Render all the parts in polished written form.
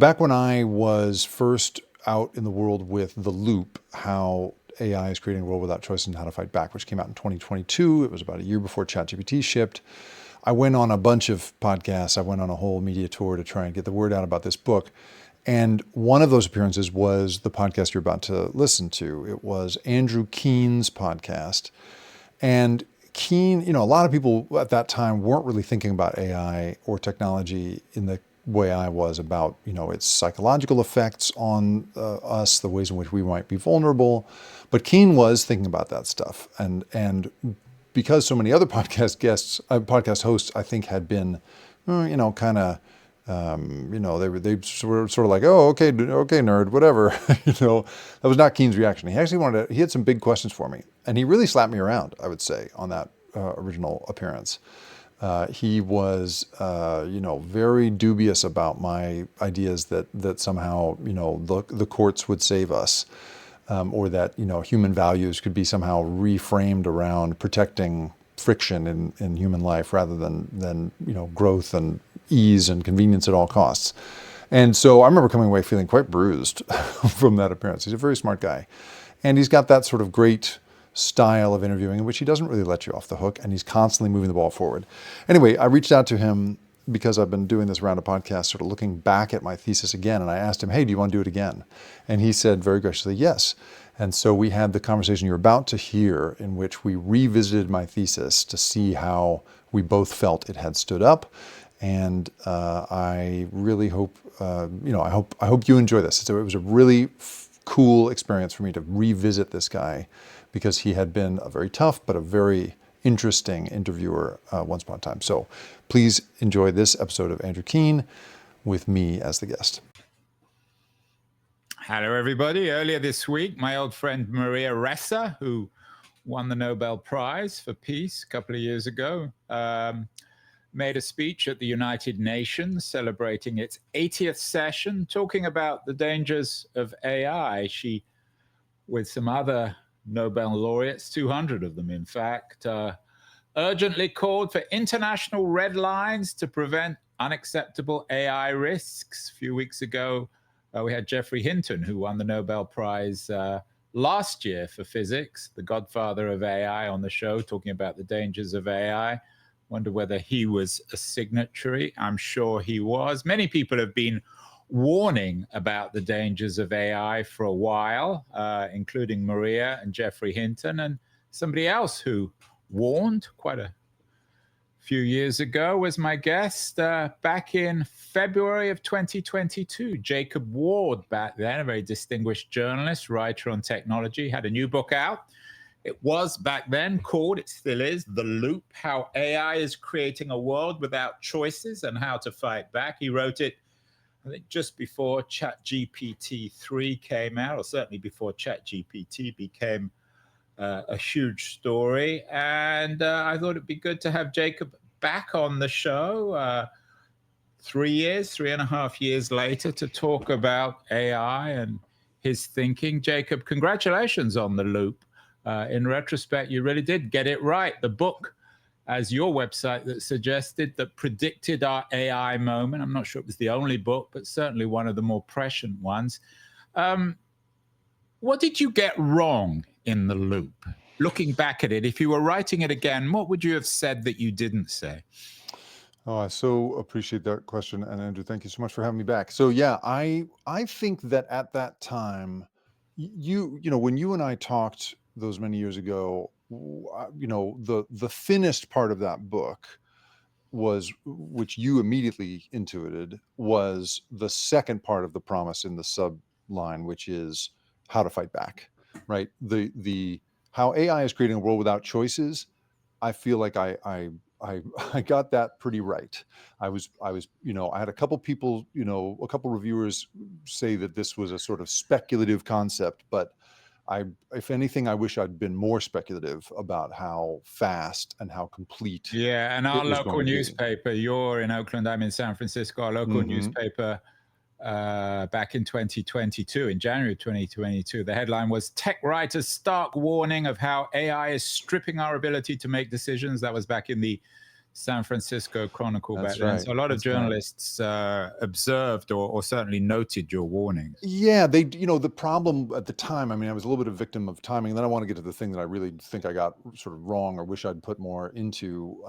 Back when I was first out in the world with The Loop, how AI is creating a world without choice and how to fight back, which came out in 2022. It was about a year before ChatGPT shipped. I went on a bunch of podcasts. I went on a whole media tour to try and get the word out about this book. And one of those appearances was the podcast you're about to listen to. It was Andrew Keen's podcast. And Keen, a lot of people at that time weren't really thinking about AI or technology in the way I was about, its psychological effects on us, the ways in which we might be vulnerable. But Keen was thinking about that stuff. And because so many other podcast hosts, I think had been, kind of, they were sort of like, oh, okay, nerd, whatever. That was not Keen's reaction. He actually he had some big questions for me, and he really slapped me around, I would say, on that original appearance. He was, very dubious about my ideas that somehow, the courts would save us, or that, human values could be somehow reframed around protecting friction in human life rather than growth and ease and convenience at all costs. And so I remember coming away feeling quite bruised from that appearance. He's a very smart guy, and he's got that sort of great style of interviewing in which he doesn't really let you off the hook, and he's constantly moving the ball forward. Anyway, I reached out to him because I've been doing this round of podcasts, sort of looking back at my thesis again, and I asked him, hey, do you want to do it again? And he said very graciously, yes. And so we had the conversation you're about to hear, in which we revisited my thesis to see how we both felt it had stood up. And I really hope, I hope you enjoy this. So it was a really cool experience for me to revisit this guy, because he had been a very tough but a very interesting interviewer once upon a time. So please enjoy this episode of Andrew Keen with me as the guest. Hello, everybody. Earlier this week, my old friend Maria Ressa, who won the Nobel Prize for Peace a couple of years ago, made a speech at the United Nations celebrating its 80th session, talking about the dangers of AI. She, with some other Nobel laureates, 200 of them, in fact, urgently called for international red lines to prevent unacceptable AI risks. A few weeks ago, we had Geoffrey Hinton, who won the Nobel Prize last year for physics, the godfather of AI, on the show, talking about the dangers of AI. Wonder whether he was a signatory. I'm sure he was. Many people have been warning about the dangers of AI for a while, including Maria and Geoffrey Hinton, and somebody else who warned quite a few years ago was my guest back in February of 2022. Jacob Ward, back then, a very distinguished journalist, writer on technology, had a new book out. It was back then called, it still is, The Loop, How AI is Creating a World Without Choices and How to Fight Back. He wrote it, I think, just before ChatGPT 3 came out, or certainly before ChatGPT became a huge story. And I thought it'd be good to have Jacob back on the show 3.5 years later, to talk about AI and his thinking. Jacob, congratulations on The Loop. In retrospect, you really did get it right. The book, as your website that suggested, that predicted our AI moment. I'm not sure it was the only book, but certainly one of the more prescient ones. What did you get wrong in The Loop? Looking back at it, if you were writing it again, what would you have said that you didn't say? Oh, I so appreciate that question. And Andrew, thank you so much for having me back. So yeah, I think that at that time, when you and I talked those many years ago, the thinnest part of that book was, which you immediately intuited, was the second part of the promise in the subline, which is how to fight back, right? The how AI is creating a world without choices. I feel like I got that pretty right. I had a couple people, a couple reviewers say that this was a sort of speculative concept, but if anything, I wish I'd been more speculative about how fast and how complete. Yeah, and our local newspaper, you're in Oakland, I'm in San Francisco, our local newspaper back in 2022, in January 2022, the headline was "Tech Writers' Stark Warning of How AI is Stripping Our Ability to Make Decisions." That was back in the San Francisco Chronicle That's back then. right. So a lot of That's right. journalists observed or certainly noted your warnings. Yeah, they, the problem at the time, I mean, I was a little bit of a victim of timing. And then I want to get to the thing that I really think I got sort of wrong or wish I'd put more into.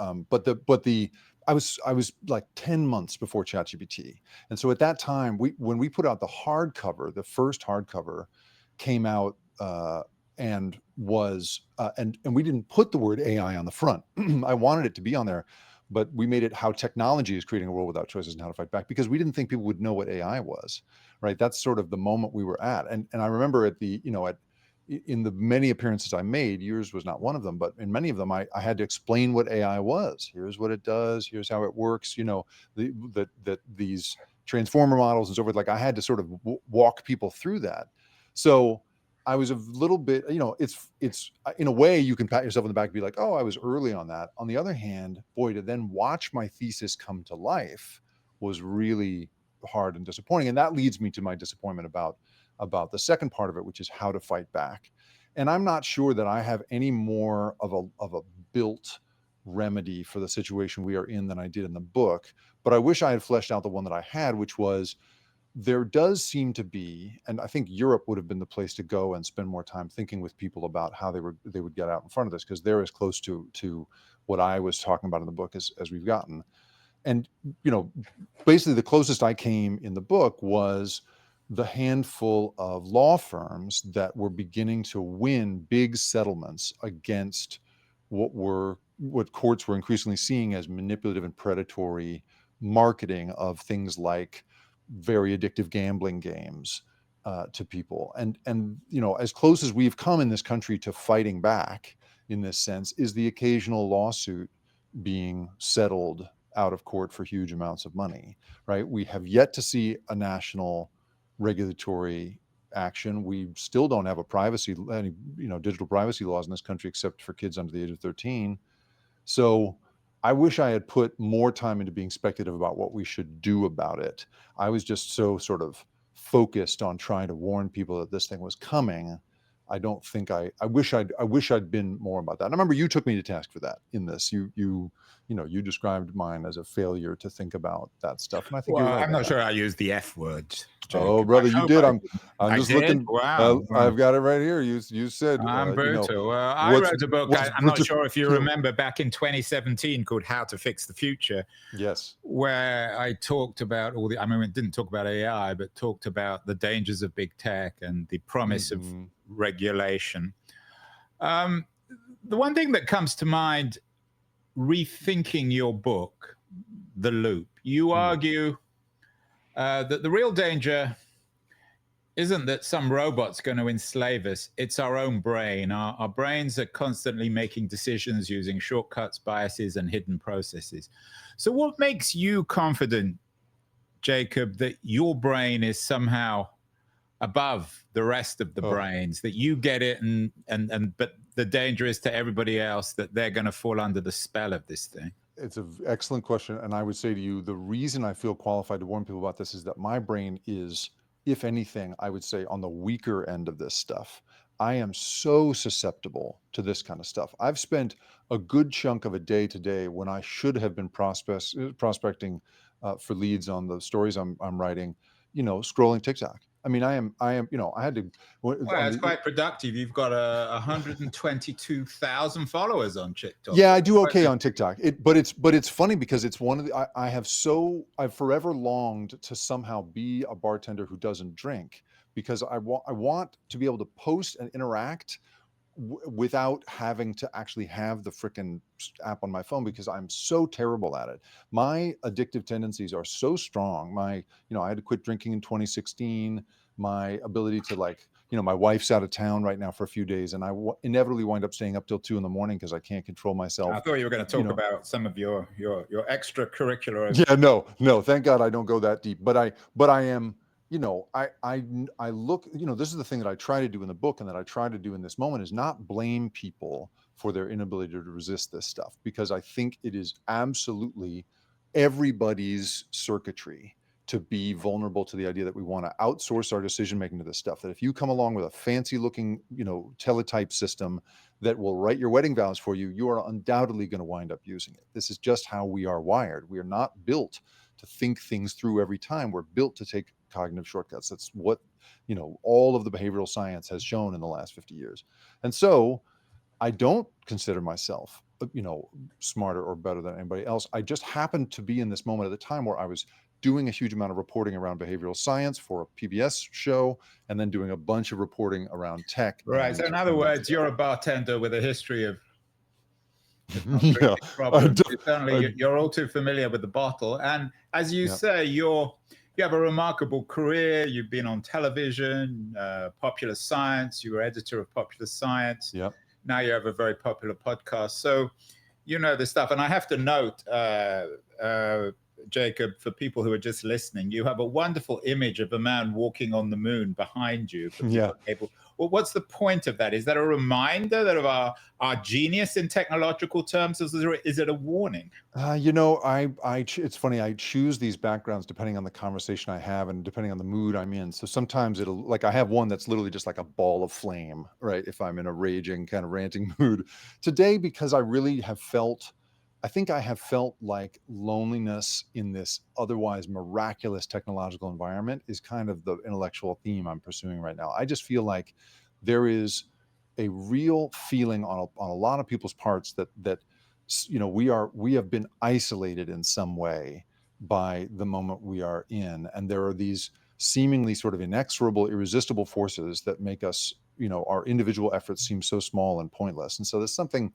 I was like 10 months before ChatGPT. And so at that time, when we put out the hardcover, the first hardcover came out, and we didn't put the word AI on the front. I wanted it to be on there, but we made it how technology is creating a world without choices and how to fight back, because we didn't think people would know what AI was. Right. That's sort of the moment we were at. And I remember in the many appearances I made, yours was not one of them, but in many of them, I had to explain what AI was. Here's what it does. Here's how it works. That these transformer models and so forth, like I had to sort of walk people through that. So I was a little bit, it's in a way you can pat yourself on the back and be like, oh, I was early on that. On the other hand, boy, to then watch my thesis come to life was really hard and disappointing. And that leads me to my disappointment about the second part of it, which is how to fight back. And I'm not sure that I have any more of a built remedy for the situation we are in than I did in the book. But I wish I had fleshed out the one that I had, which was, there does seem to be, and I think Europe would have been the place to go and spend more time thinking with people about how they would get out in front of this, because they're as close to what I was talking about in the book as we've gotten. And basically the closest I came in the book was the handful of law firms that were beginning to win big settlements against what courts were increasingly seeing as manipulative and predatory marketing of things like very addictive gambling games to people. And as close as we've come in this country to fighting back in this sense is the occasional lawsuit being settled out of court for huge amounts of money, right? We have yet to see a national regulatory action. We still don't have any digital privacy laws in this country except for kids under the age of 13. So I wish I had put more time into being speculative about what we should do about it. I was just so sort of focused on trying to warn people that this thing was coming. I don't think I wish I'd been more about that. And I remember you took me to task for that in this. You described mine as a failure to think about that stuff, and I think Well, you're right. I'm not sure I used the F word, Jacob. Oh, brother, you did. I'm just did? looking. Wow. I've got it right here. You said I'm brutal. I wrote a book. I'm not sure if you Yeah. remember, back in 2017, called "How to Fix the Future." Yes. Where I talked about it didn't talk about AI, but talked about the dangers of big tech and the promise of regulation. The one thing that comes to mind, rethinking your book, The Loop, you argue that the real danger isn't that some robot's going to enslave us. It's our own brain. Our brains are constantly making decisions using shortcuts, biases, and hidden processes. So what makes you confident, Jacob, that your brain is somehow above the rest of the brains, that you get it, but the danger is to everybody else that they're going to fall under the spell of this thing? It's an excellent question. And I would say to you, the reason I feel qualified to warn people about this is that my brain is, if anything, I would say on the weaker end of this stuff. I am so susceptible to this kind of stuff. I've spent a good chunk of a day today when I should have been prospecting for leads on the stories I'm writing, scrolling TikTok. I mean, I am, I had to. Well, it's quite productive. You've got 122,000 followers on TikTok. Yeah, I do okay on TikTok. But it's funny because it's one of the, I've forever longed to somehow be a bartender who doesn't drink, because I want to be able to post and interact without having to actually have the frickin' app on my phone, because I'm so terrible at it. My addictive tendencies are so strong. I had to quit drinking in 2016. My ability to my wife's out of town right now for a few days, and I inevitably wind up staying up till 2 a.m. because I can't control myself. I thought you were going to talk about some of your extracurricular. Yeah, no, thank God I don't go that deep. But I am, I look, this is the thing that I try to do in the book and that I try to do in this moment, is not blame people for their inability to resist this stuff, because I think it is absolutely everybody's circuitry to be vulnerable to the idea that we want to outsource our decision making to this stuff. That if you come along with a fancy looking, teletype system that will write your wedding vows for you, you are undoubtedly going to wind up using it. This is just how we are wired. We are not built to think things through every time. We're built to take cognitive shortcuts. That's what, all of the behavioral science has shown in the last 50 years. And so I don't consider myself, smarter or better than anybody else. I just happened to be in this moment at the time where I was doing a huge amount of reporting around behavioral science for a PBS show, and then doing a bunch of reporting around tech. Right. So in other words, you're a bartender with a history of yeah, problems. You're all too familiar with the bottle. And as you say, you have a remarkable career. You've been on television, Popular Science. You were editor of Popular Science. Yep. Now you have a very popular podcast. So you know this stuff. And I have to note, Jacob, for people who are just listening, you have a wonderful image of a man walking on the moon behind you. Yeah. Well, what's the point of that? Is that a reminder that of our genius in technological terms? Is it a warning? It's funny. I choose these backgrounds depending on the conversation I have and depending on the mood I'm in. So sometimes it'll, like, I have one that's literally just like a ball of flame, right? If I'm in a raging kind of ranting mood today, because I think I have felt like loneliness in this otherwise miraculous technological environment is kind of the intellectual theme I'm pursuing right now. I just feel like there is a real feeling on a lot of people's parts that we have been isolated in some way by the moment we are in, and there are these seemingly sort of inexorable, irresistible forces that make us, our individual efforts seem so small and pointless. And so there's something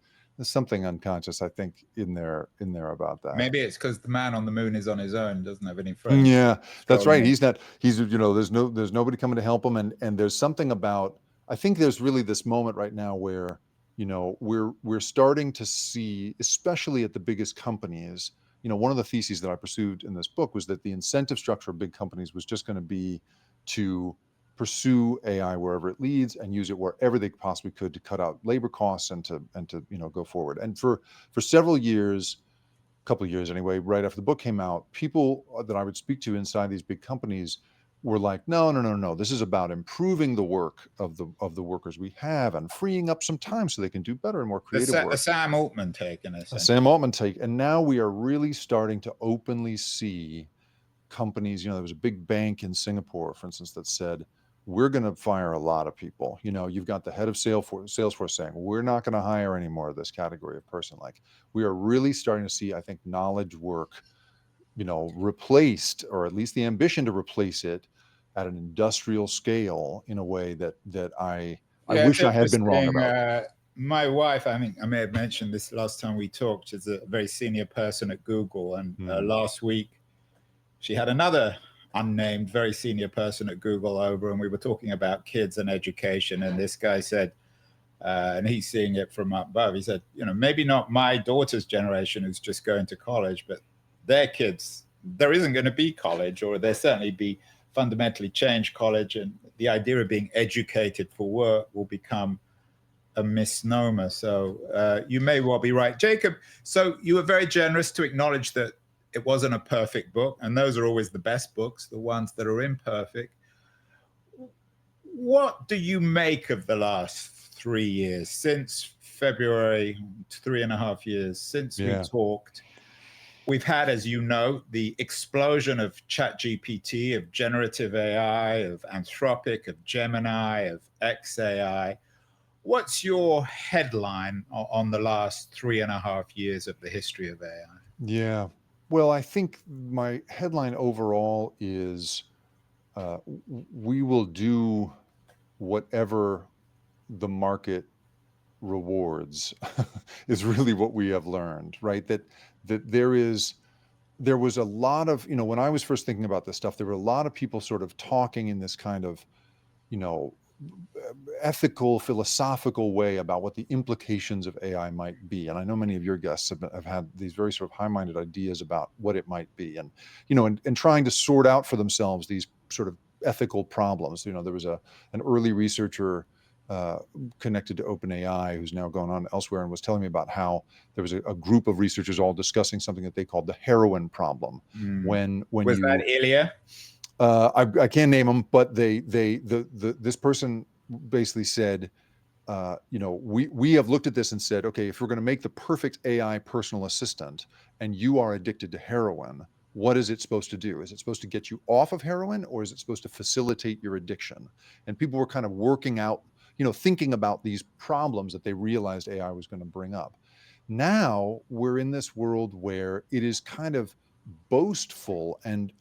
unconscious, I think, in there about that. Maybe it's because the man on the moon is on his own, doesn't have any friends. Yeah, that's right. He's there's nobody coming to help him. And there's something about, I think there's really this moment right now where, we're starting to see, especially at the biggest companies, one of the theses that I pursued in this book was that the incentive structure of big companies was just going to be to pursue AI wherever it leads and use it wherever they possibly could to cut out labor costs and to go forward. And for several years, a couple of years anyway, right after the book came out, people that I would speak to inside these big companies were like, no, this is about improving the work of the workers we have and freeing up some time so they can do better and more creative work. A Sam Altman take, in a sense. A Sam Altman take. And now we are really starting to openly see companies, there was a big bank in Singapore, for instance, that said, we're going to fire a lot of people. You've got the head of Salesforce saying, we're not going to hire any more of this category of person. Like, we are really starting to see, I think, knowledge work, replaced, or at least the ambition to replace it at an industrial scale in a way that I wish I had been wrong about. My wife, I may have mentioned this last time we talked, is a very senior person at Google. And last week, she had another unnamed, very senior person at Google over, and we were talking about kids and education. And this guy said, and he's seeing it from up above, he said, maybe not my daughter's generation who's just going to college, but their kids, there isn't going to be college, or there certainly be fundamentally changed college. And the idea of being educated for work will become a misnomer. So you may well be right. Jacob, so you were very generous to acknowledge that it wasn't a perfect book, and those are always the best books, the ones that are imperfect. What do you make of the last 3 years, since February, 3.5 years since we talked? We've had, as you know, the explosion of ChatGPT, of generative AI, of Anthropic, of Gemini, of XAI. What's your headline on the last 3.5 years of the history of AI? Yeah. Well, I think my headline overall is we will do whatever the market rewards is really what we have learned, right? That there was a lot of, when I was first thinking about this stuff, there were a lot of people sort of talking in this kind of, ethical, philosophical way about what the implications of AI might be. And I know many of your guests have had these very sort of high-minded ideas about what it might be, and and trying to sort out for themselves these sort of ethical problems. There was an early researcher uh, connected to OpenAI, who's now gone on elsewhere, and was telling me about how there was a group of researchers all discussing something that they called the heroin problem. When Was that you Ilya? I can't name them, but this person basically said, we have looked at this and said, okay, if we're going to make the perfect AI personal assistant and you are addicted to heroin, what is it supposed to do? Is it supposed to get you off of heroin, or is it supposed to facilitate your addiction? And people were kind of working out, thinking about these problems that they realized AI was going to bring up. Now we're in this world where it is kind of boastful and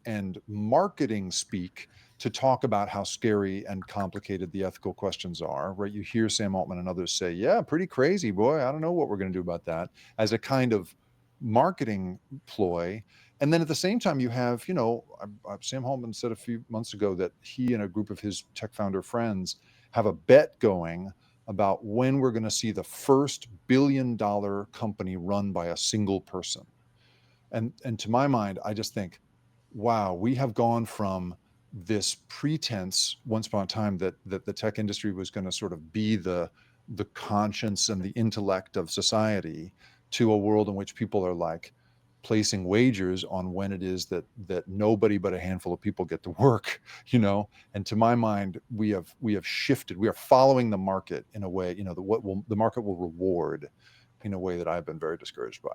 marketing speak to talk about how scary and complicated the ethical questions are, right? You hear Sam Altman and others say, yeah, pretty crazy, boy. I don't know what we're going to do about that, as a kind of marketing ploy. And then at the same time, you have, Sam Altman said a few months ago that he and a group of his tech founder friends have a bet going about when we're going to see the first billion-dollar company run by a single person. And to my mind, I just think, wow, we have gone from this pretense once upon a time that the tech industry was going to sort of be the conscience and the intellect of society, to a world in which people are like placing wagers on when it is that nobody but a handful of people get to work. And to my mind, we have shifted. We are following the market in a way, the market will reward, in a way that I've been very discouraged by.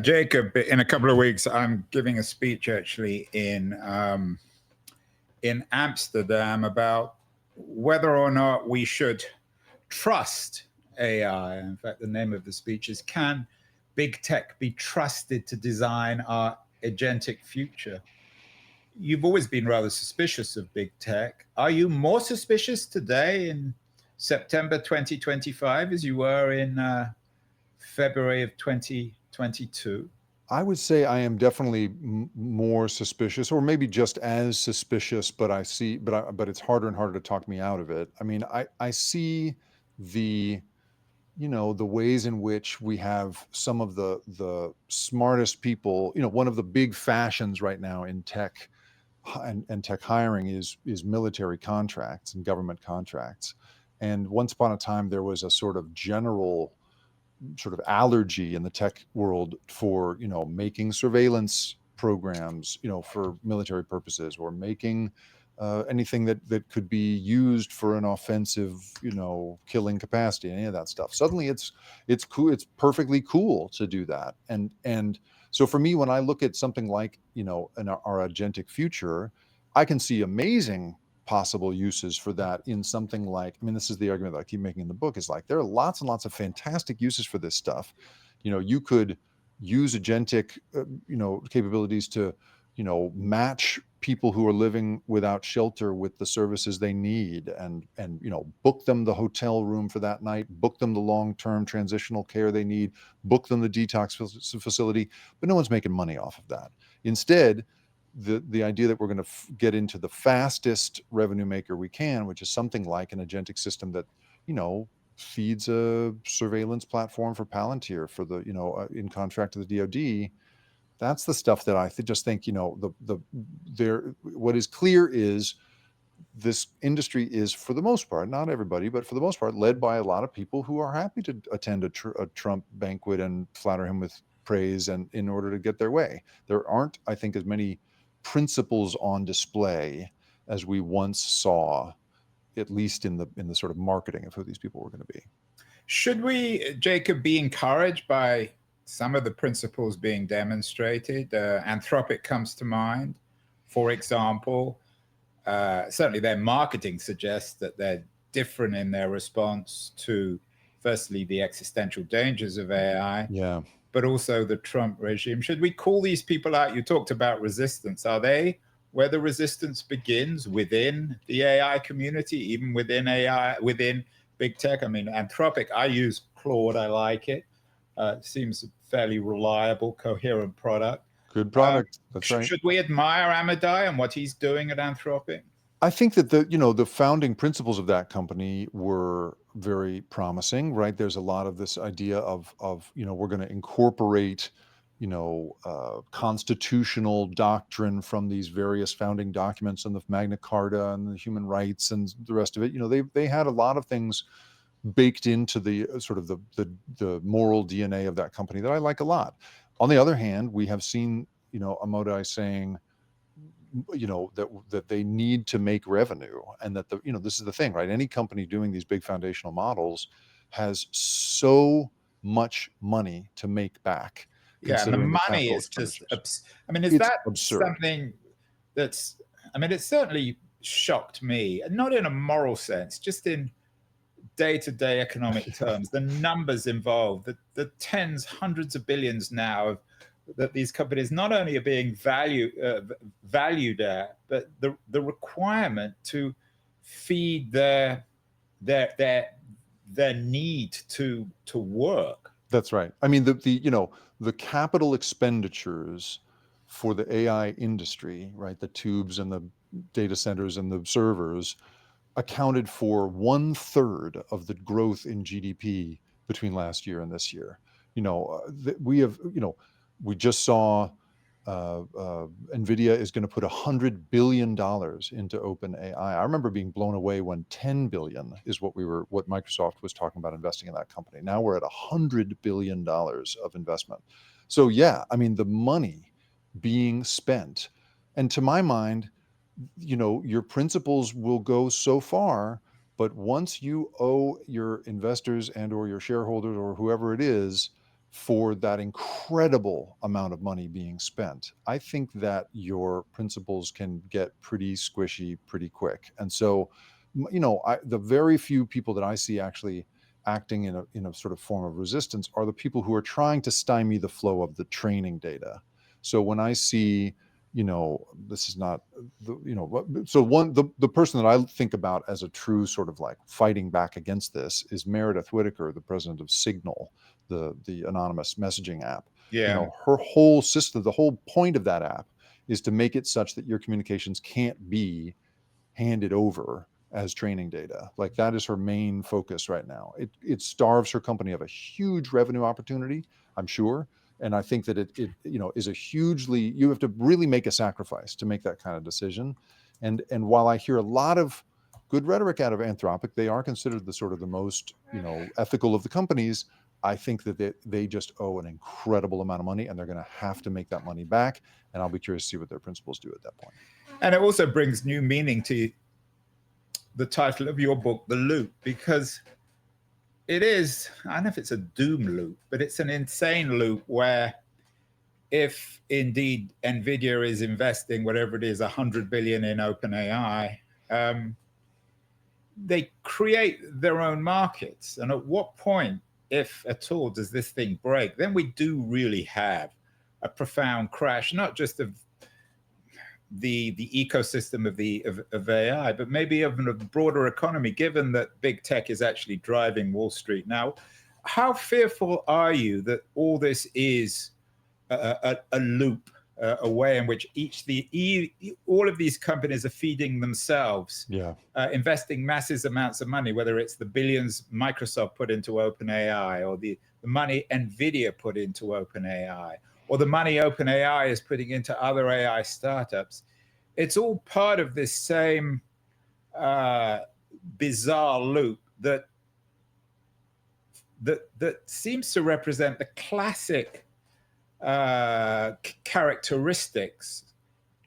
Jacob, in a couple of weeks, I'm giving a speech actually in Amsterdam about whether or not we should trust AI. In fact, the name of the speech is "Can Big Tech Be Trusted to Design Our Agentic Future?" You've always been rather suspicious of big tech. Are you more suspicious today in September 2025 as you were in February of 2022? I would say I am definitely more suspicious, or maybe just as suspicious, but but it's harder and harder to talk me out of it. I mean, I see the ways in which we have some of the smartest people. One of the big fashions right now in tech and tech hiring is military contracts and government contracts. And once upon a time, there was a sort of general sort of allergy in the tech world for making surveillance programs for military purposes, or making anything that could be used for an offensive killing capacity, any of that stuff. Suddenly it's cool, it's perfectly cool to do that. And so for me, when I look at something like in our agentic future, I can see amazing possible uses for that in something like, this is the argument that I keep making in the book, is like, there are lots and lots of fantastic uses for this stuff. You could use agentic, capabilities to, match people who are living without shelter with the services they need, and book them the hotel room for that night, book them the long-term transitional care they need, book them the detox facility, but no one's making money off of that. Instead, the idea that we're going to get into the fastest revenue maker we can, which is something like an agentic system that, feeds a surveillance platform for Palantir for the, in contract to the DoD. That's the stuff that I just think, what is clear is this industry is, for the most part, not everybody, but for the most part, led by a lot of people who are happy to attend a Trump banquet and flatter him with praise, and in order to get their way. There aren't, I think, as many principles on display as we once saw, at least in the sort of marketing of who these people were going to be. Should we, Jacob, be encouraged by some of the principles being demonstrated? Anthropic comes to mind, for example. Certainly their marketing suggests that they're different in their response to, firstly, the existential dangers of AI, but also the Trump regime. Should we call these people out? You talked about resistance. Are they where the resistance begins, within the AI community, even within AI, within big tech? Anthropic, I use Claude, I like it. Seems a fairly reliable, coherent product. Good product. That's right. Should we admire Amadei and what he's doing at Anthropic? I think that the founding principles of that company were very promising, right? There's a lot of this idea of we're going to incorporate constitutional doctrine from these various founding documents and the Magna Carta and the human rights and the rest of it. They had a lot of things baked into the sort of the moral DNA of that company that I like a lot. On the other hand, we have seen, Amodei saying, that they need to make revenue, and that this is the thing, right? Any company doing these big foundational models has so much money to make back. Yeah, and the money is just, I mean, is that absurd. Something that's, I mean, it certainly shocked me, and not in a moral sense, just in day-to-day economic terms, the numbers involved, the tens, hundreds of billions now that these companies not only are being valued at, but the requirement to feed their need to work. That's right. I mean, the capital expenditures for the AI industry, right? The tubes and the data centers and the servers accounted for 1/3 of the growth in GDP between last year and this year. We just saw NVIDIA is going to put $100 billion into OpenAI. I remember being blown away when 10 billion is what Microsoft was talking about investing in that company. Now we're at $100 billion of investment. So yeah, I mean, the money being spent, and to my mind, your principles will go so far, but once you owe your investors and or your shareholders or whoever it is for that incredible amount of money being spent, I think that your principles can get pretty squishy pretty quick. And so, the very few people that I see actually acting in a sort of form of resistance are the people who are trying to stymie the flow of the training data. So when I see, this is not, the person that I think about as a true sort of like fighting back against this is Meredith Whittaker, the president of Signal, the anonymous messaging app. Yeah. Her whole system, the whole point of that app is to make it such that your communications can't be handed over as training data. Like, that is her main focus right now. It starves her company of a huge revenue opportunity, I'm sure. And I think that it is a hugely, you have to really make a sacrifice to make that kind of decision. And while I hear a lot of good rhetoric out of Anthropic, they are considered the sort of the most, ethical of the companies. I think that they just owe an incredible amount of money, and they're going to have to make that money back. And I'll be curious to see what their principals do at that point. And it also brings new meaning to the title of your book, The Loop, because it is, I don't know if it's a doom loop, but it's an insane loop where if indeed NVIDIA is investing whatever it is, 100 billion in OpenAI, they create their own markets. And at what point, if at all, does this thing break? Then we do really have a profound crash, not just of the ecosystem of AI, but maybe of a broader economy, given that big tech is actually driving Wall Street. Now, how fearful are you that all this is a loop, a way in which all of these companies are feeding themselves, investing massive amounts of money, whether it's the billions Microsoft put into OpenAI, or the money NVIDIA put into OpenAI, or the money OpenAI is putting into other AI startups? It's all part of this same bizarre loop that seems to represent the classic characteristics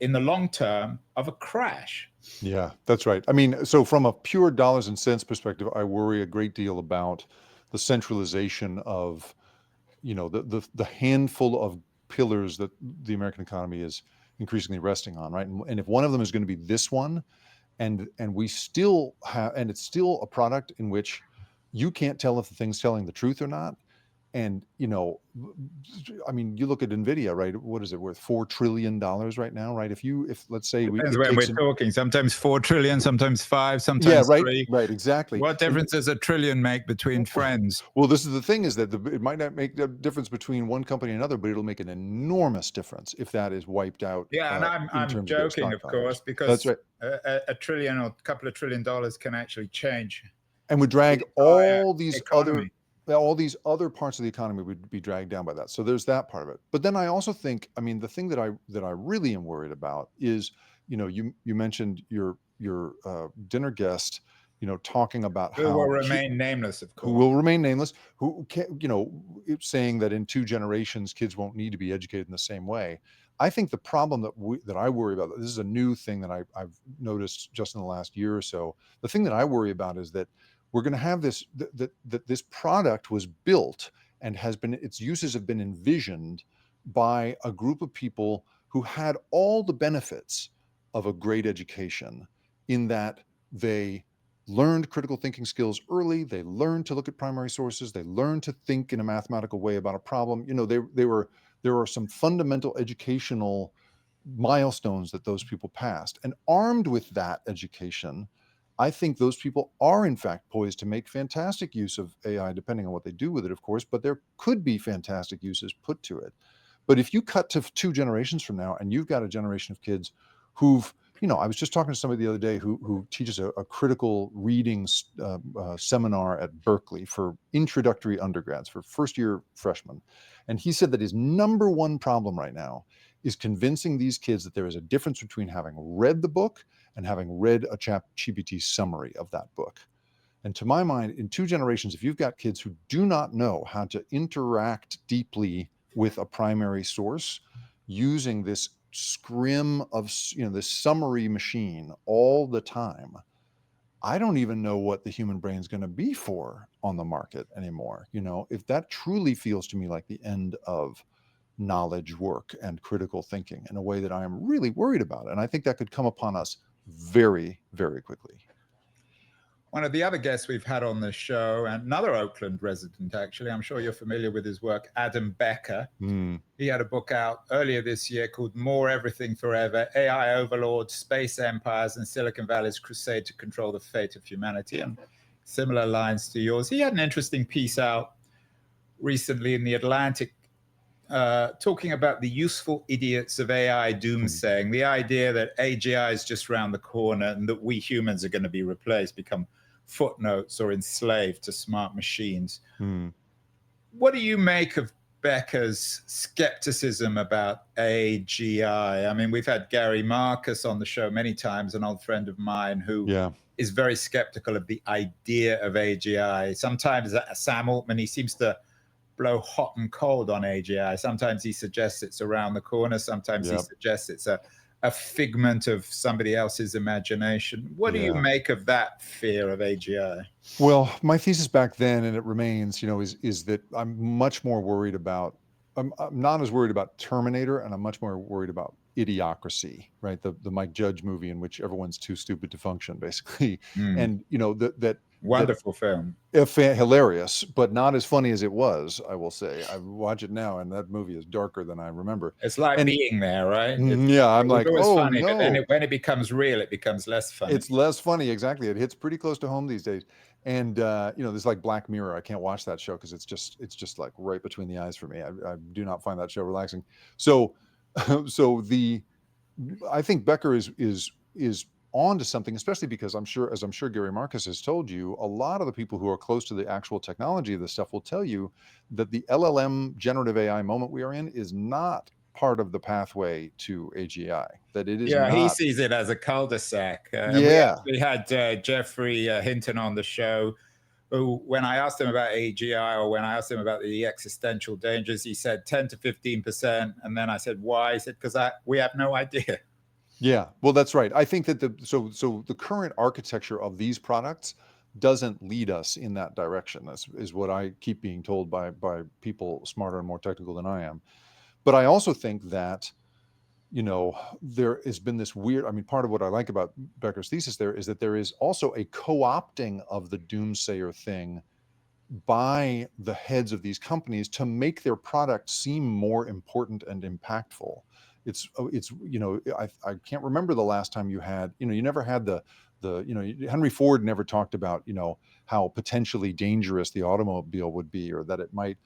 in the long term of a crash. Yeah, that's right. I mean, so from a pure dollars and cents perspective, I worry a great deal about the centralization of, the handful of pillars that the American economy is increasingly resting on, right? And if one of them is going to be this one, and we still have, and it's still a product in which you can't tell if the thing's telling the truth or not. And, I mean, you look at NVIDIA, right? What is it worth? $4 trillion right now, right? If let's say depends when we're talking, sometimes 4 trillion, sometimes 5, sometimes 3. Right, exactly. What difference does a trillion make between friends? Well, this is the thing, is that it might not make a difference between one company and another, but it'll make an enormous difference if that is wiped out. Yeah, and I'm joking, of course, because that's right. a trillion or a couple of $1 trillion can actually change and would drag all these economy. all these other parts of the economy would be dragged down by that. So there's that part of it. But then I also think, I mean, the thing that I really am worried about is, you mentioned your dinner guest, talking about Who will how remain nameless, of who course. will remain nameless, who can, saying that in 2 generations kids won't need to be educated in the same way. I think the problem that I worry about, this is a new thing that I've noticed just in the last year or so. The thing that I worry about is that we're going to have this, that this product was built and its uses have been envisioned by a group of people who had all the benefits of a great education, in that they learned critical thinking skills early. They learned to look at primary sources. They learned to think in a mathematical way about a problem. There are some fundamental educational milestones that those people passed. And armed with that education, I think those people are in fact poised to make fantastic use of AI, depending on what they do with it, of course, but there could be fantastic uses put to it. But if you cut to 2 generations from now and you've got a generation of kids who've, I was just talking to somebody the other day who teaches a critical reading seminar at Berkeley for introductory undergrads, for first-year freshmen. And he said that his number one problem right now is convincing these kids that there is a difference between having read the book and having read a ChatGPT summary of that book. And to my mind, in 2 generations, if you've got kids who do not know how to interact deeply with a primary source using this scrim of, this summary machine all the time, I don't even know what the human brain is going to be for on the market anymore. If that truly feels to me like the end of knowledge work and critical thinking in a way that I am really worried about. And I think that could come upon us very, very quickly. One of the other guests we've had on the show, and another Oakland resident, actually, I'm sure you're familiar with his work, Adam Becker. He had a book out earlier this year called More Everything Forever, AI Overlords, Space Empires, and Silicon Valley's Crusade to Control the Fate of Humanity. And similar lines to yours. He had an interesting piece out recently in The Atlantic, talking about the useful idiots of AI doomsaying, the idea that AGI is just around the corner and that we humans are going to be replaced, become footnotes or enslaved to smart machines. What do you make of Becker's skepticism about AGI? I mean, we've had Gary Marcus on the show many times, an old friend of mine who is very skeptical of the idea of AGI. Sometimes Sam Altman, he seems to blow hot and cold on AGI. Sometimes he suggests it's around the corner. Sometimes he suggests it's a figment of somebody else's imagination. What do you make of that fear of AGI? Well, my thesis back then, and it remains, is that I'm much more worried about, I'm not as worried about Terminator, and I'm much more worried about Idiocracy, right? The Mike Judge movie in which everyone's too stupid to function, basically. And, that wonderful film. Hilarious, but not as funny as it was, I will say. I watch it now, and that movie is darker than I remember. It's like Being There, right? I'm like, oh, funny, no. But then when it becomes real, it becomes less funny. It's less funny, exactly. It hits pretty close to home these days. And, there's like Black Mirror. I can't watch that show because it's just like right between the eyes for me. I do not find that show relaxing. So I think Becker is on to something, especially because I'm sure Gary Marcus has told you, a lot of the people who are close to the actual technology of this stuff will tell you that the LLM generative AI moment we are in is not part of the pathway to AGI. That it is not. He sees it as a cul-de-sac. We had Jeffrey Hinton on the show, who, when I asked him about AGI, or when I asked him about the existential dangers, he said 10 to 15%. And then I said, why? He said, because we have no idea. Yeah, well, that's right. I think that the current architecture of these products doesn't lead us in that direction. That is what I keep being told by people smarter and more technical than I am. But I also think that, there has been this weird, part of what I like about Becker's thesis there is that there is also a co-opting of the doomsayer thing by the heads of these companies to make their product seem more important and impactful. It's I can't remember the last time you had, you never had the Henry Ford never talked about, how potentially dangerous the automobile would be, or that it might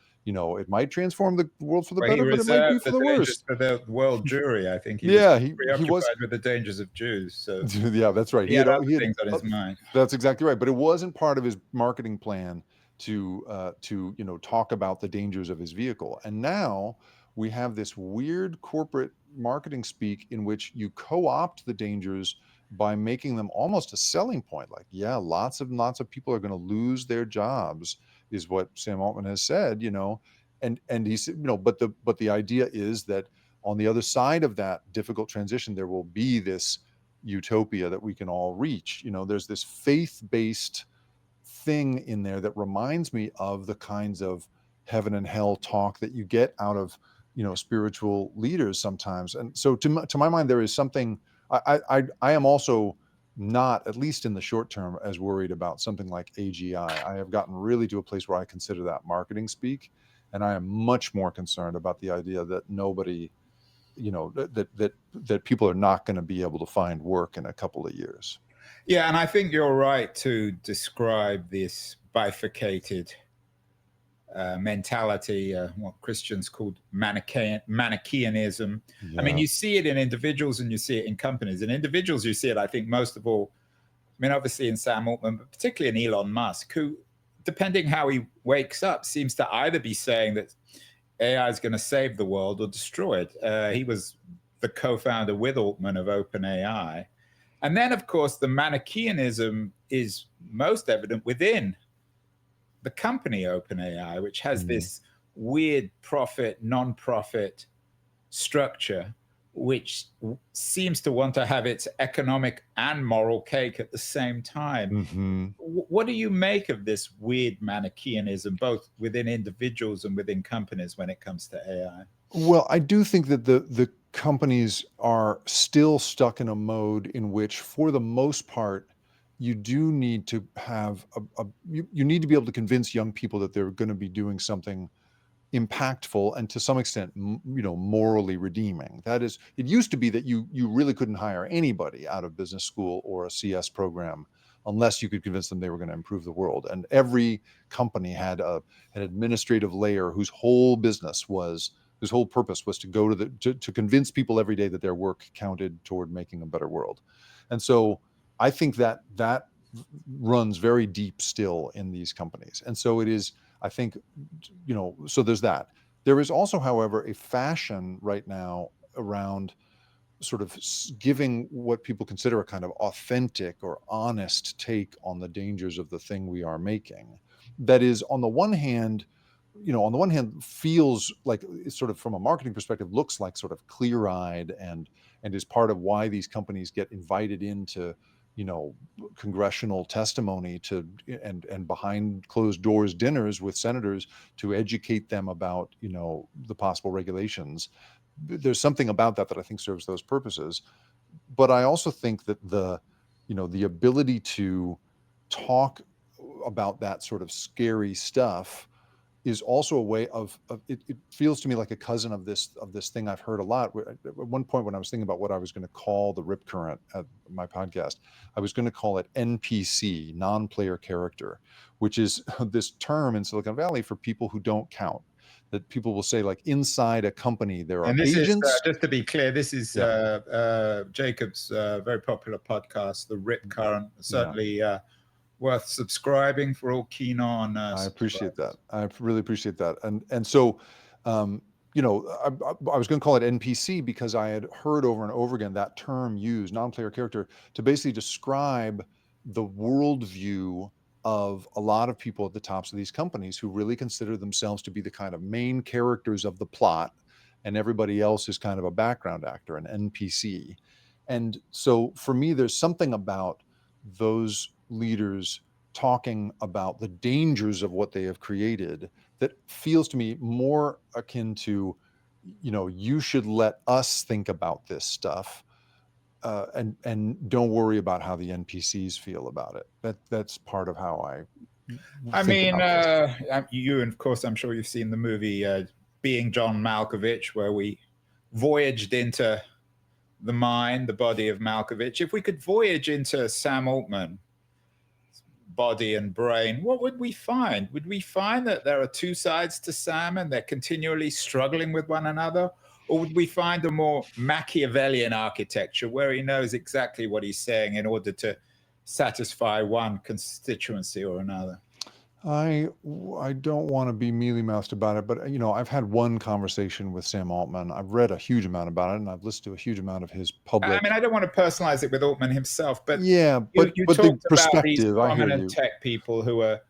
transform the world for the better, but it might be for the worse. For the world jury, I think. He was with the dangers of Jews. So yeah, that's right. He had other things on his mind. That's exactly right. But it wasn't part of his marketing plan to talk about the dangers of his vehicle. And now we have this weird corporate marketing speak in which you co-opt the dangers by making them almost a selling point. Like, yeah, lots of people are going to lose their jobs, is what Sam Altman has said. And he said, but the idea is that on the other side of that difficult transition, there will be this utopia that we can all reach. There's this faith-based thing in there that reminds me of the kinds of heaven and hell talk that you get out of spiritual leaders sometimes. And so to my mind, there is something. I am also not, at least in the short term, as worried about something like AGI. I have gotten really to a place where I consider that marketing speak, and I am much more concerned about the idea that nobody, that people are not going to be able to find work in a couple of years. Yeah, and I think you're right to describe this bifurcated mentality, what Christians called Manichaeanism. Yeah. I mean, you see it in individuals and you see it in companies. In individuals, you see it, I think, most of all, obviously in Sam Altman, but particularly in Elon Musk, who, depending how he wakes up, seems to either be saying that AI is going to save the world or destroy it. He was the co-founder with Altman of OpenAI. And then, of course, the Manichaeanism is most evident within the company OpenAI, which has this weird profit, non-profit structure, which seems to want to have its economic and moral cake at the same time. What do you make of this weird Manichaeanism, both within individuals and within companies when it comes to AI? Well, I do think that the companies are still stuck in a mode in which, for the most part, you do need to have you need to be able to convince young people that they're going to be doing something impactful and to some extent, morally redeeming. That is, it used to be that you really couldn't hire anybody out of business school or a CS program unless you could convince them they were going to improve the world. And every company had an administrative layer whose whole purpose was to go to convince people every day that their work counted toward making a better world. And so I think that runs very deep still in these companies. And so it is, I think, so there's that. There is also, however, a fashion right now around sort of giving what people consider a kind of authentic or honest take on the dangers of the thing we are making. That is, on the one hand, feels like, sort of from a marketing perspective, looks like sort of clear-eyed and is part of why these companies get invited into congressional testimony and behind closed doors dinners with senators to educate them about the possible regulations. There's something about that I think serves those purposes. But I also think that the ability to talk about that sort of scary stuff is also a way of it feels to me like a cousin of this thing I've heard a lot. At one point, when I was thinking about what I was going to call the Rip Current at my podcast, I was going to call it NPC, non-player character, which is this term in Silicon Valley for people who don't count. That people will say, like, inside a company there are agents. Is, just to be clear, this is Jacob's very popular podcast, the Rip Current. Certainly worth subscribing for all keen on. I appreciate that. I really appreciate that. And so, I was going to call it NPC because I had heard over and over again that term used, non-player character, to basically describe the worldview of a lot of people at the tops of these companies who really consider themselves to be the kind of main characters of the plot, and everybody else is kind of a background actor, an NPC. And so for me, there's something about those leaders talking about the dangers of what they have created that feels to me more akin to, you should let us think about this stuff, and don't worry about how the NPCs feel about it. That's part of how I mean, you, and of course, I'm sure you've seen the movie Being John Malkovich, where we voyaged into the mind, the body of Malkovich. If we could voyage into Sam Altman, body and brain, what would we find? Would we find that there are two sides to Sam and they're continually struggling with one another? Or would we find a more Machiavellian architecture where he knows exactly what he's saying in order to satisfy one constituency or another? I don't want to be mealy-mouthed about it, but I've had one conversation with Sam Altman. I've read a huge amount about it, and I've listened to a huge amount of his I mean, public. I don't want to personalize it with Altman himself, but Yeah, you but the talked about these perspective, I hear prominent you. tech people who are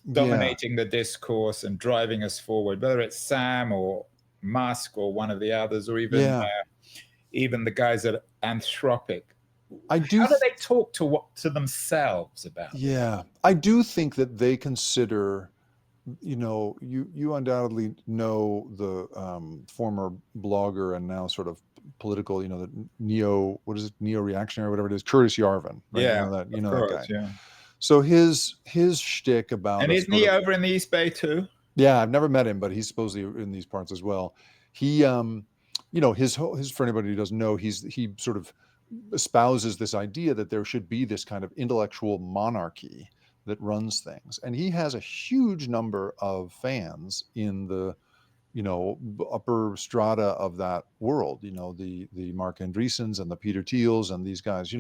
Yeah, dominating the discourse and driving us forward, whether it's Sam or Musk or one of the others, or yeah. even the guys at Anthropic. I do. How do they talk to themselves about this? Yeah, I do think that they consider, you undoubtedly know the former blogger and now sort of political, the what is it, neo-reactionary, whatever it is, Curtis Yarvin, right? Yeah, You of know that guy. course, yeah. So his shtick about And a isn't sort he of, over in the East Bay too? yeah, I've never met him, but he's supposedly in these parts as well. He, his for anybody who doesn't know, he sort of espouses this idea that there should be this kind of intellectual monarchy that runs things, and he has a huge number of fans in the upper strata of that world. The Mark Andreessens and the Peter Thiels and these guys,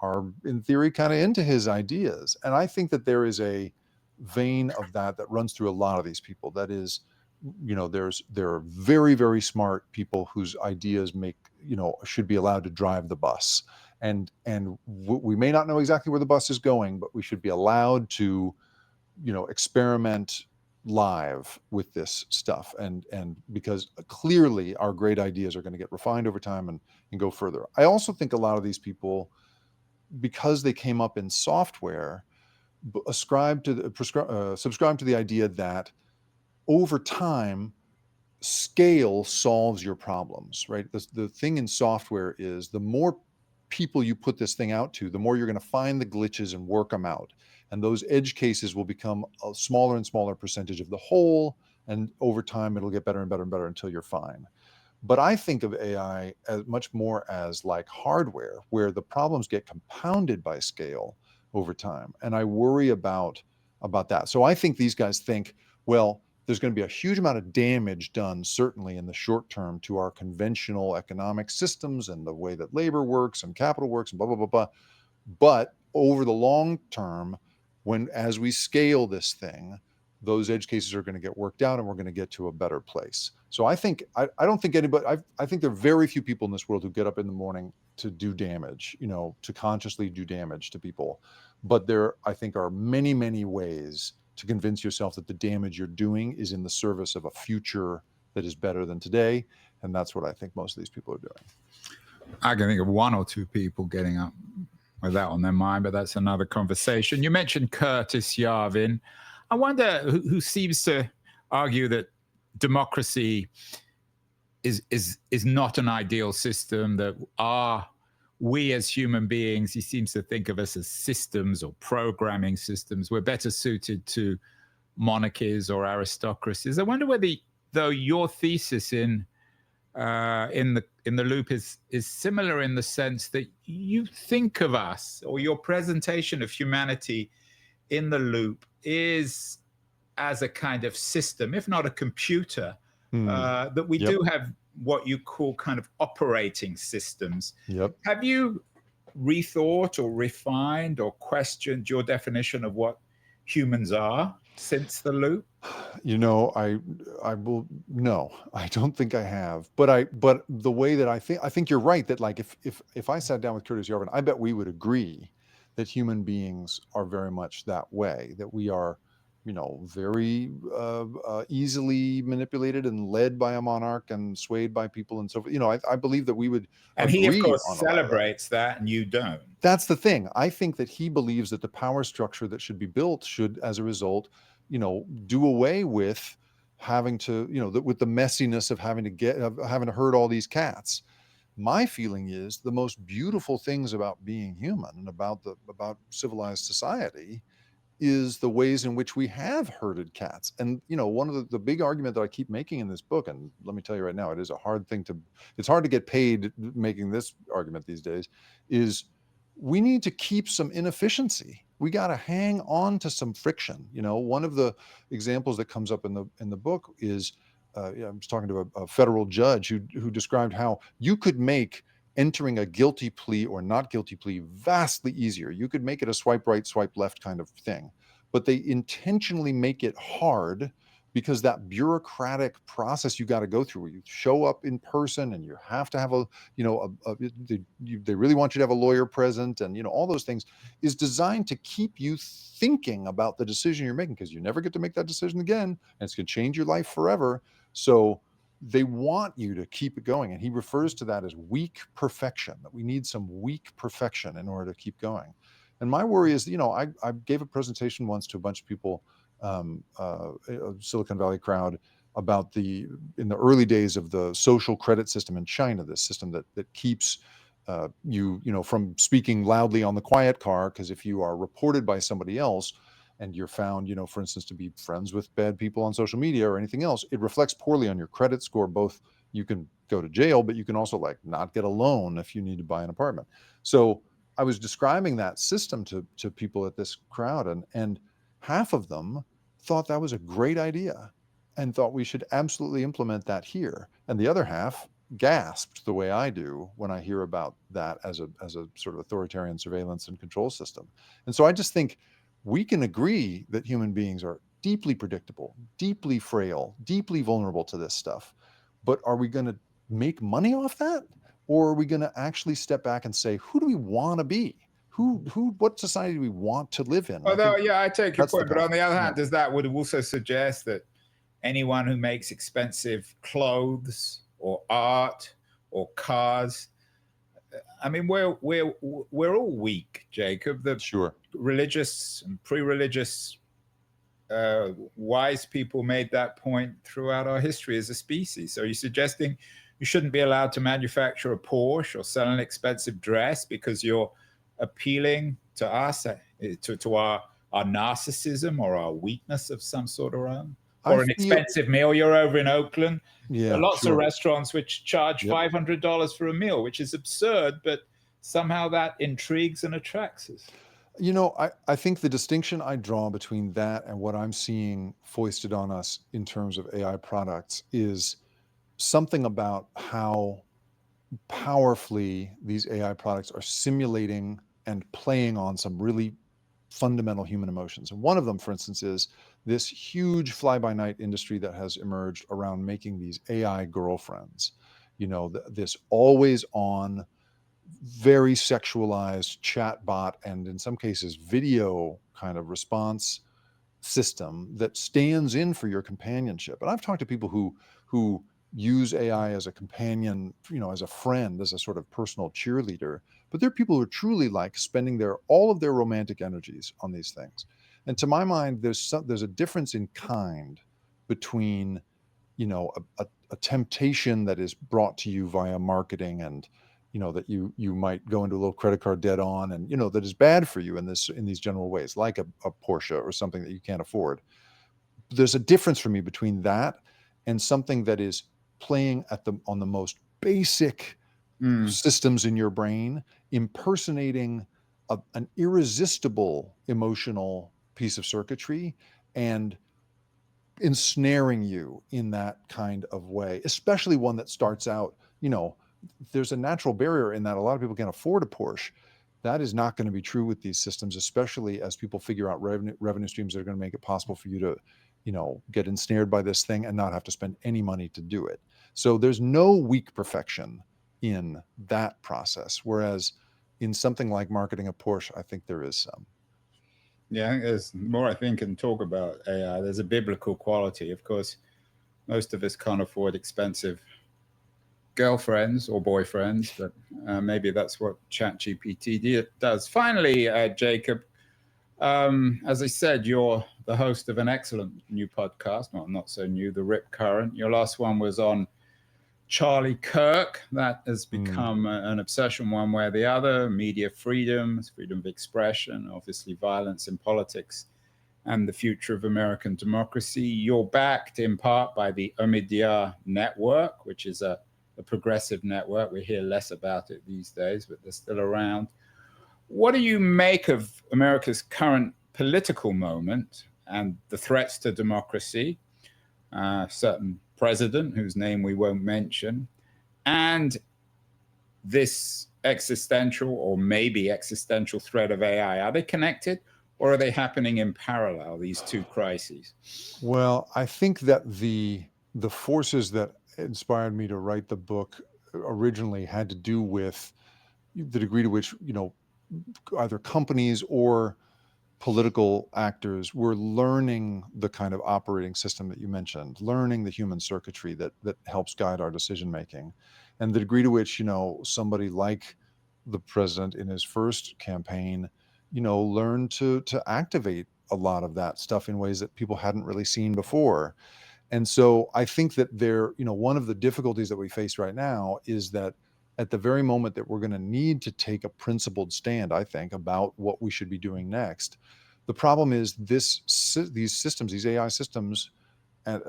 are in theory kind of into his ideas, and I think that there is a vein of that runs through a lot of these people. That is, there are very, very smart people whose ideas should be allowed to drive the bus, and we may not know exactly where the bus is going, but we should be allowed to experiment live with this stuff, and because clearly our great ideas are going to get refined over time and go further. I also think a lot of these people, because they came up in software, subscribe to the idea that over time scale solves your problems, right? The thing in software is the more people you put this thing out to, the more you're going to find the glitches and work them out. And those edge cases will become a smaller and smaller percentage of the whole. And over time, it'll get better and better and better until you're fine. But I think of AI as much more as like hardware, where the problems get compounded by scale over time. And I worry about that. So I think these guys think, well, there's going to be a huge amount of damage done, certainly in the short term, to our conventional economic systems and the way that labor works and capital works and blah, blah, blah, blah. But over the long term, as we scale this thing, those edge cases are going to get worked out and we're going to get to a better place. So I don't think anybody, I think there are very few people in this world who get up in the morning to do damage, to consciously do damage to people. But there, I think, are many, many ways to convince yourself that the damage you're doing is in the service of a future that is better than today. And that's what I think most of these people are doing. I can think of one or two people getting up with that on their mind, but that's another conversation. You mentioned Curtis Yarvin. I wonder who seems to argue that democracy is not an ideal system, that we as human beings, he seems to think of us as systems or programming systems. We're better suited to monarchies or aristocracies. I wonder whether, though, your thesis in the Loop is similar in the sense that you think of us, or your presentation of humanity in the Loop is as a kind of system, if not a computer, that we do have what you call kind of operating systems. Yep. Have you rethought or refined or questioned your definition of what humans are since the Loop? I will, no, I don't think I have, but the way that I think you're right, that like if I sat down with Curtis Yarvin, I bet we would agree that human beings are very much that way, that we are, very easily manipulated and led by a monarch and swayed by people and so forth. I believe that we would and agree. He, of course, on celebrates that, and you don't. That's the thing. I think that he believes that the power structure that should be built should, as a result, do away with having to, with the messiness of having to herd all these cats. My feeling is the most beautiful things about being human and about civilized society is the ways in which we have herded cats. And one of the big argument that I keep making in this book, and let me tell you right now, it's hard to get paid making this argument these days, is we need to keep some inefficiency. We got to hang on to some friction. One of the examples that comes up in the book is I was talking to a federal judge who described how you could make entering a guilty plea or not guilty plea vastly easier. You could make it a swipe right, swipe left kind of thing. but they intentionally make it hard because that bureaucratic process you got to go through, where you show up in person and you have to have they really want you to have a lawyer present, and all those things, is designed to keep you thinking about the decision you're making, because you never get to make that decision again, and it's going to change your life forever. So they want you to keep it going. And he refers to that as weak perfection, that we need some weak perfection in order to keep going. And my worry is, I gave a presentation once to a bunch of people, a Silicon Valley crowd, about in the early days of the social credit system in China, this system that keeps you from speaking loudly on the quiet car, because if you are reported by somebody else and you're found, for instance, to be friends with bad people on social media or anything else, it reflects poorly on your credit score. Both, you can go to jail, but you can also not get a loan if you need to buy an apartment. So I was describing that system to people at this crowd, and half of them thought that was a great idea and thought we should absolutely implement that here. And the other half gasped the way I do when I hear about that as a sort of authoritarian surveillance and control system. And so I just think we can agree that human beings are deeply predictable, deeply frail, deeply vulnerable to this stuff. But are we going to make money off that? Or are we going to actually step back and say, who do we want to be? What society do we want to live in? Although, I take your point, but on the other hand, Yeah. does that would also suggest that anyone who makes expensive clothes or art or cars, I mean, we're all weak, Jacob. The Sure. religious and pre-religious wise people made that point throughout our history as a species. So you're suggesting you shouldn't be allowed to manufacture a Porsche or sell an expensive dress because you're appealing to us, to our narcissism or our weakness of some sort or other? Or an expensive meal. You're over in Oakland. Yeah, there are lots sure. of restaurants which charge $500 for a meal, which is absurd, but somehow that intrigues and attracts us. I think the distinction I draw between that and what I'm seeing foisted on us in terms of AI products is something about how powerfully these AI products are simulating and playing on some really fundamental human emotions. And one of them, for instance, is this huge fly-by-night industry that has emerged around making these AI girlfriends. This always on, very sexualized chatbot, and in some cases video kind of response system that stands in for your companionship. And I've talked to people who use AI as a companion, as a friend, as a sort of personal cheerleader. But there are people who are truly spending all of their romantic energies on these things. And to my mind, there's a difference in kind between, a temptation that is brought to you via marketing, and that you might go into a little credit card debt on, and that is bad for you in these general ways, like a Porsche or something that you can't afford. There's a difference for me between that and something that is playing on the most basic systems in your brain, impersonating an irresistible emotional piece of circuitry and ensnaring you in that kind of way, especially one that starts out, there's a natural barrier in that a lot of people can't afford a Porsche. That is not going to be true with these systems, especially as people figure out revenue streams that are going to make it possible for you to, get ensnared by this thing and not have to spend any money to do it. So there's no weak perfection in that process. Whereas in something like marketing a Porsche, I think there is some. Yeah, I think there's more I think can talk about AI. There's a biblical quality. Of course, most of us can't afford expensive girlfriends or boyfriends, but maybe that's what ChatGPT does. Finally, Jacob, as I said, you're the host of an excellent new podcast. Well, not so new, The Rip Current. Your last one was on Charlie Kirk. That has become an obsession one way or the other. Media freedom, freedom of expression, obviously violence in politics, and the future of American democracy. You're backed in part by the Omidyar Network, which is a progressive network. We hear less about it these days, but they're still around. What do you make of America's current political moment and the threats to democracy? Certain president, whose name we won't mention, and this existential or maybe existential threat of AI. Are they connected, or are they happening in parallel, these two crises? Well, I think that the forces that inspired me to write the book originally had to do with the degree to which, either companies or political actors were learning the kind of operating system that you mentioned, learning the human circuitry that helps guide our decision making, and the degree to which somebody like the president in his first campaign, learned to activate a lot of that stuff in ways that people hadn't really seen before. And so I think that one of the difficulties that we face right now is that at the very moment that we're going to need to take a principled stand, I think, about what we should be doing next, the problem is these systems, these AI systems,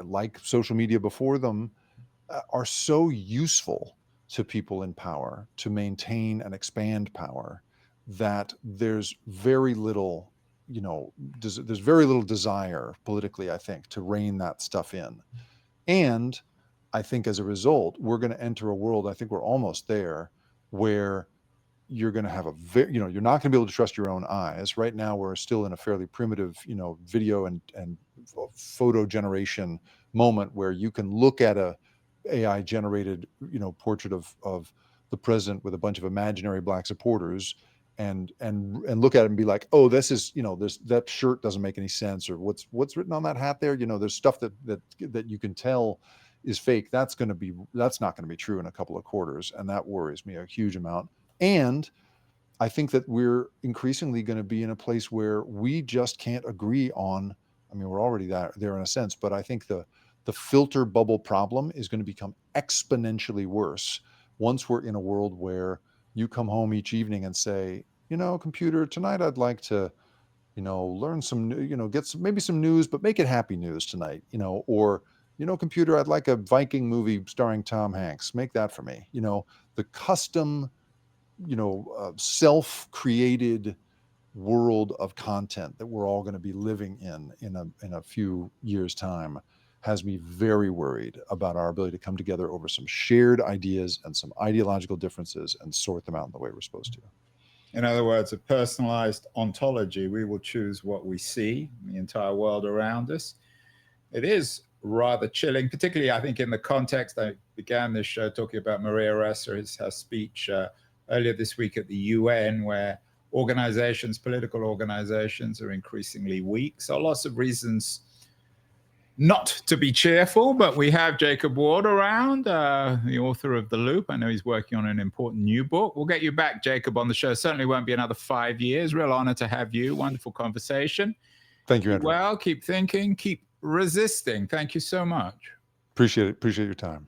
like social media before them, are so useful to people in power to maintain and expand power that there's very little, there's very little desire politically, I think, to rein that stuff in. And I think as a result, we're going to enter a world, I think we're almost there, where you're going to have you're not going to be able to trust your own eyes. Right now, we're still in a fairly primitive, video and photo generation moment where you can look at a AI generated, portrait of the president with a bunch of imaginary Black supporters and look at it and be like, oh, this is, that shirt doesn't make any sense, or what's written on that hat there. There's stuff that you can tell is fake. That's not going to be true in a couple of quarters, and that worries me a huge amount. And I think that we're increasingly going to be in a place where we just can't agree on. I mean, we're already there in a sense, but I think the filter bubble problem is going to become exponentially worse once we're in a world where you come home each evening and say, computer, tonight I'd like to, learn some, get maybe some news, but make it happy news tonight, or, computer, I'd like a Viking movie starring Tom Hanks. Make that for me. The custom, self-created world of content that we're all going to be living in a few years' time has me very worried about our ability to come together over some shared ideas and some ideological differences and sort them out in the way we're supposed to. In other words, a personalized ontology. We will choose what we see in the entire world around us. It is rather chilling, particularly, I think, in the context. I began this show talking about Maria Ressa, her speech earlier this week at the UN, where political organizations are increasingly weak. So lots of reasons not to be cheerful, but we have Jacob Ward around, the author of The Loop. I know he's working on an important new book. We'll get you back, Jacob, on the show. Certainly won't be another 5 years. Real honor to have you. Wonderful conversation. Thank you, Andrew. Well, keep thinking, keep resisting. Thank you so much. Appreciate it. Appreciate your time.